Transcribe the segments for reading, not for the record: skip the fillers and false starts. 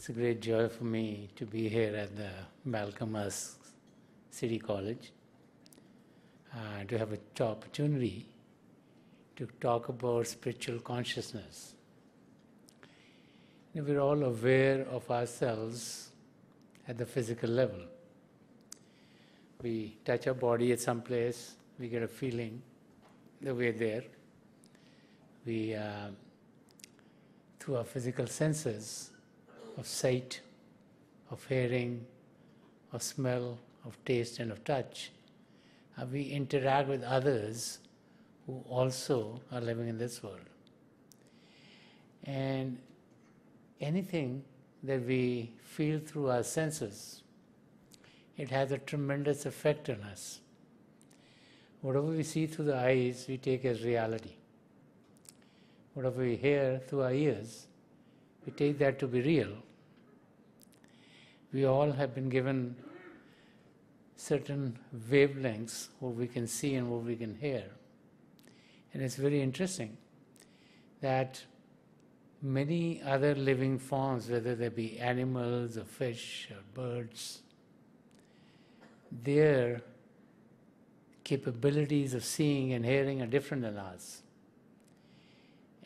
It's a great joy for me to be here at the Malcolmus City College, to have an opportunity to talk about spiritual consciousness. We're all aware of ourselves at the physical level. We touch our body at some place, we get a feeling that we're there. We, through our physical senses of sight, of hearing, of smell, of taste and of touch, we interact with others who also are living in this world. And anything that we feel through our senses, it has a tremendous effect on us. Whatever we see through the eyes, we take as reality. Whatever we hear through our ears, we take that to be real. We all have been given certain wavelengths, what we can see and what we can hear. And it's very interesting that many other living forms, whether they be animals or fish or birds, their capabilities of seeing and hearing are different than ours.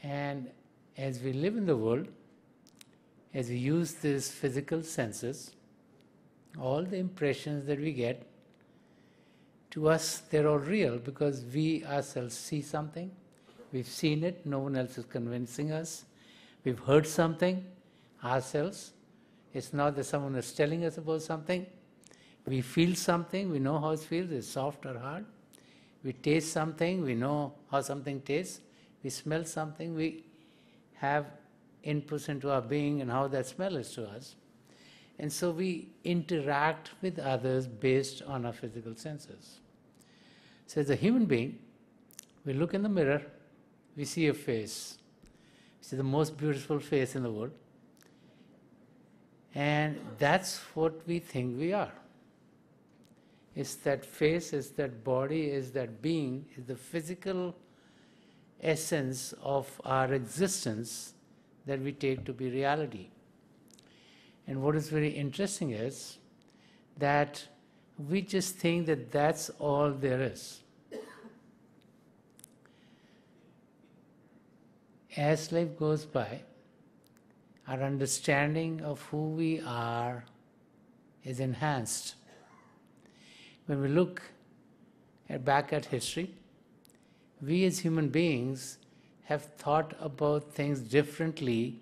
And as we live in the world, as we use these physical senses, all the impressions that we get, to us they're all real because we ourselves see something, we've seen it, no one else is convincing us, we've heard something ourselves, it's not that someone is telling us about something, we feel something, we know how it feels, it's soft or hard, we taste something, we know how something tastes, we smell something, we have inputs into our being and how that smell is to us. And so we interact with others based on our physical senses. So as a human being, we look in the mirror, we see a face. We see the most beautiful face in the world. And that's what we think we are. It's that face, it's that body, it's that being, it's the physical essence of our existence that we take to be reality. And what is very interesting is that we just think that that's all there is. As life goes by, our understanding of who we are is enhanced. When we look back at history, we as human beings have thought about things differently,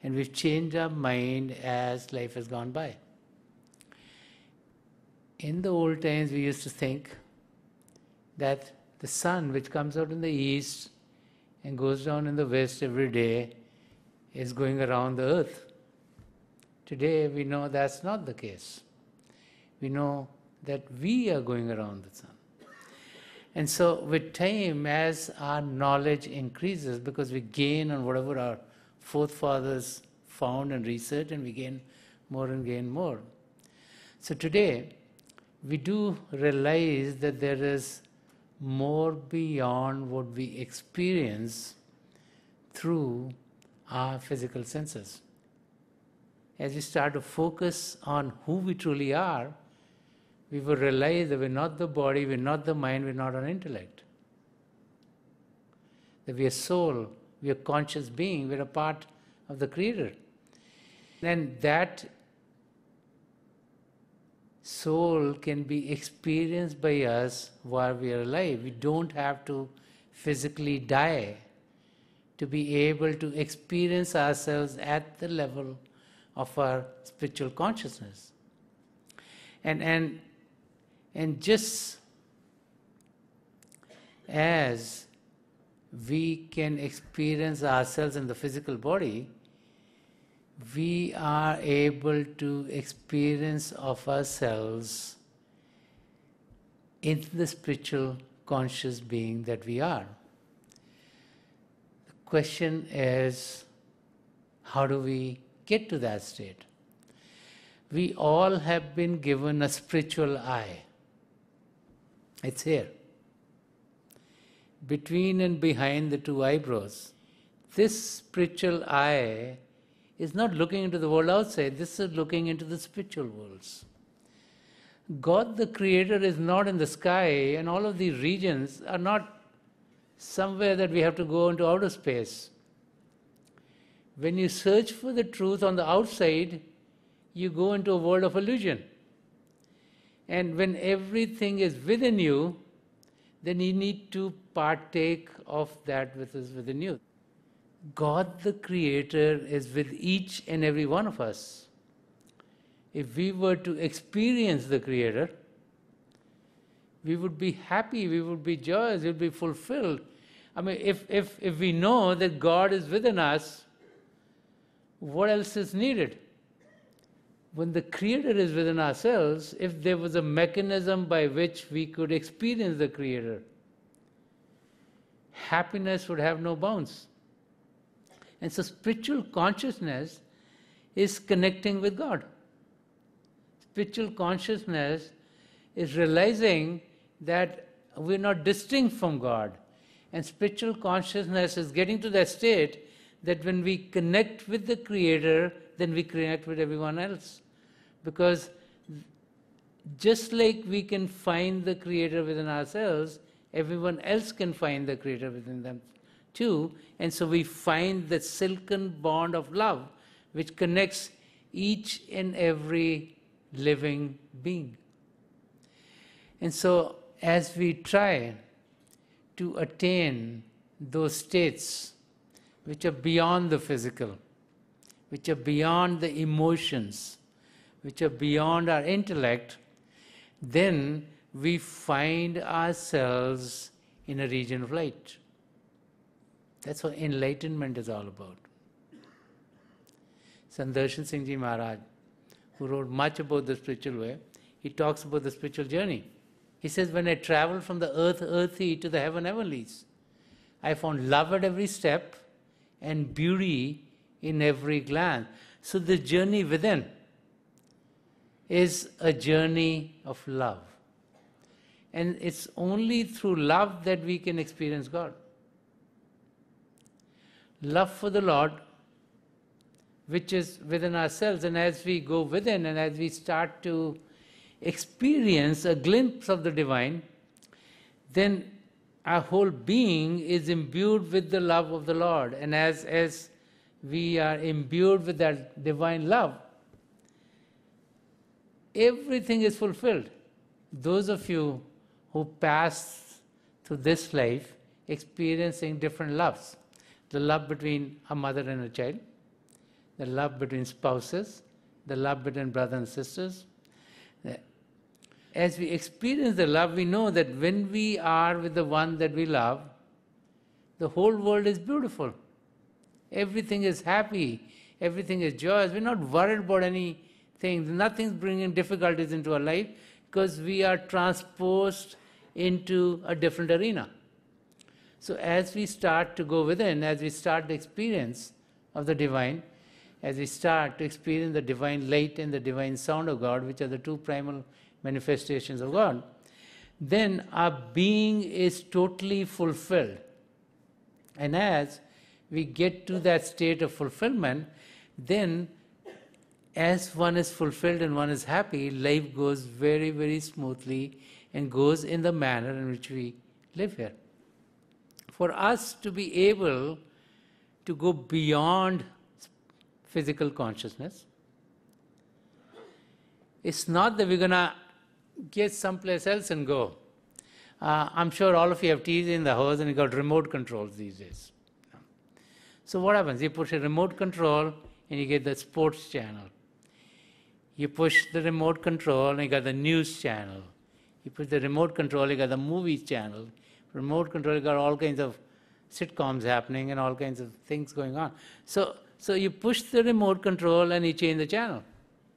and we've changed our mind as life has gone by. In the old times, we used to think that the sun, which comes out in the east and goes down in the west every day, is going around the earth. Today, we know that's not the case. We know that we are going around the sun. And so with time, as our knowledge increases, because we gain on whatever our forefathers found and researched, and we gain more and gain more. So today, we do realize that there is more beyond what we experience through our physical senses. As we start to focus on who we truly are, we will realize that we're not the body, we're not the mind, we're not an intellect. That we are soul, we are conscious being, we're a part of the Creator. And that soul can be experienced by us while we are alive. We don't have to physically die to be able to experience ourselves at the level of our spiritual consciousness. And just as we can experience ourselves in the physical body, we are able to experience of ourselves in the spiritual conscious being that we are. The question is, how do we get to that state? We all have been given a spiritual eye. It's here. Between and behind the two eyebrows. This spiritual eye is not looking into the world outside. This is looking into the spiritual worlds. God the Creator is not in the sky, and all of these regions are not somewhere that we have to go into outer space. When you search for the truth on the outside, you go into a world of illusion. And when everything is within you, then you need to partake of that which is within you. God the Creator is with each and every one of us. If we were to experience the Creator, we would be happy, we would be joyous, we would be fulfilled. I mean, if we know that God is within us, what else is needed? When the Creator is within ourselves, if there was a mechanism by which we could experience the Creator, happiness would have no bounds. And so spiritual consciousness is connecting with God. Spiritual consciousness is realizing that we're not distinct from God. And spiritual consciousness is getting to that state that when we connect with the Creator, then we connect with everyone else. Because just like we can find the Creator within ourselves, everyone else can find the Creator within them too. And so we find the silken bond of love which connects each and every living being. And so as we try to attain those states which are beyond the physical, which are beyond the emotions, which are beyond our intellect, then we find ourselves in a region of light. That's what enlightenment is all about. Sant Singh Ji Maharaj, who wrote much about the spiritual way, he talks about the spiritual journey. He says, when I traveled from the earth earthy to the heaven heavenlies, I found love at every step and beauty in every glance. So the journey within is a journey of love. And it's only through love that we can experience God. Love for the Lord, which is within ourselves, and as we go within and as we start to experience a glimpse of the divine, then our whole being is imbued with the love of the Lord. And as we are imbued with that divine love, everything is fulfilled. Those of you who pass through this life experiencing different loves, the love between a mother and a child, the love between spouses, the love between brothers and sisters. As we experience the love, we know that when we are with the one that we love, the whole world is beautiful. Everything is happy. Everything is joyous. We're not worried about anything. Nothing's bringing difficulties into our life because we are transposed into a different arena. So as we start to go within, as we start the experience of the divine, as we start to experience the divine light and the divine sound of God, which are the two primal manifestations of God, then our being is totally fulfilled. And as we get to that state of fulfillment, then as one is fulfilled and one is happy, life goes very, very smoothly and goes in the manner in which we live here. For us to be able to go beyond physical consciousness, it's not that we're going to get someplace else and go. I'm sure all of you have TVs in the house and you got remote controls these days. So what happens? You push a remote control and you get the sports channel. You push the remote control and you got the news channel. You push the remote control, you got the movies channel. Remote control, you got all kinds of sitcoms happening and all kinds of things going on. So you push the remote control and you change the channel.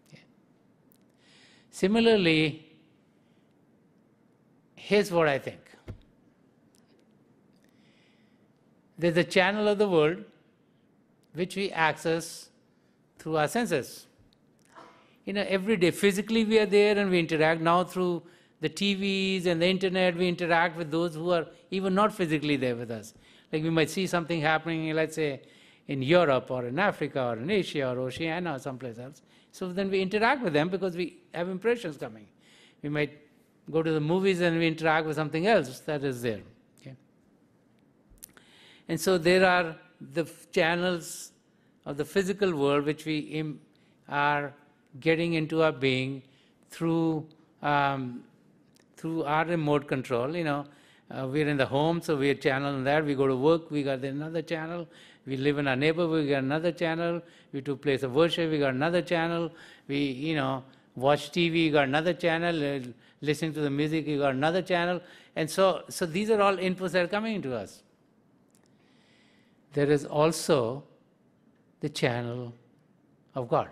Okay. Similarly, here's what I think. There's a channel of the world which we access through our senses. Every day, physically we are there and we interact. Now through the TVs and the internet, we interact with those who are even not physically there with us. Like we might see something happening, let's say, in Europe or in Africa or in Asia or Oceania or someplace else. So then we interact with them because we have impressions coming. We might go to the movies and we interact with something else that is there. Okay? And so there are the channels of the physical world which we are getting into our being through our remote control. We're in the home, so we're channeling that. We go to work, we got another channel. We live in our neighborhood, we got another channel. We to place of worship, we got another channel. We, watch TV, we got another channel. Listening to the music, we got another channel. And so these are all inputs that are coming into us. There is also the channel of God.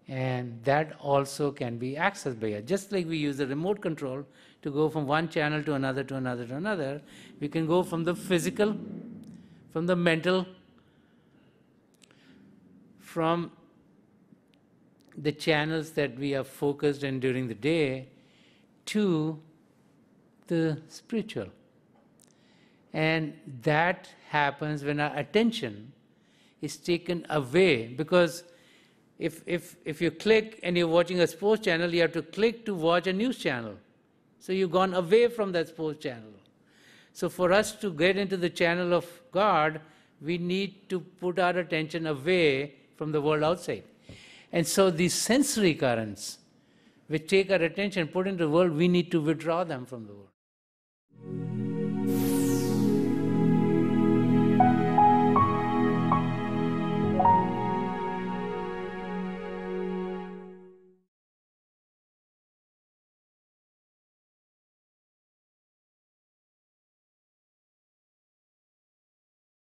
And that also can be accessed by us. Just like we use the remote control to go from one channel to another, to another, to another, we can go from the physical, from the mental, from the channels that we are focused in during the day, to the spiritual. And that happens when our attention is taken away, because if you click and you're watching a sports channel, you have to click to watch a news channel. So you've gone away from that sports channel. So for us to get into the channel of God, we need to put our attention away from the world outside. And so these sensory currents which take our attention, put into the world, we need to withdraw them from the world.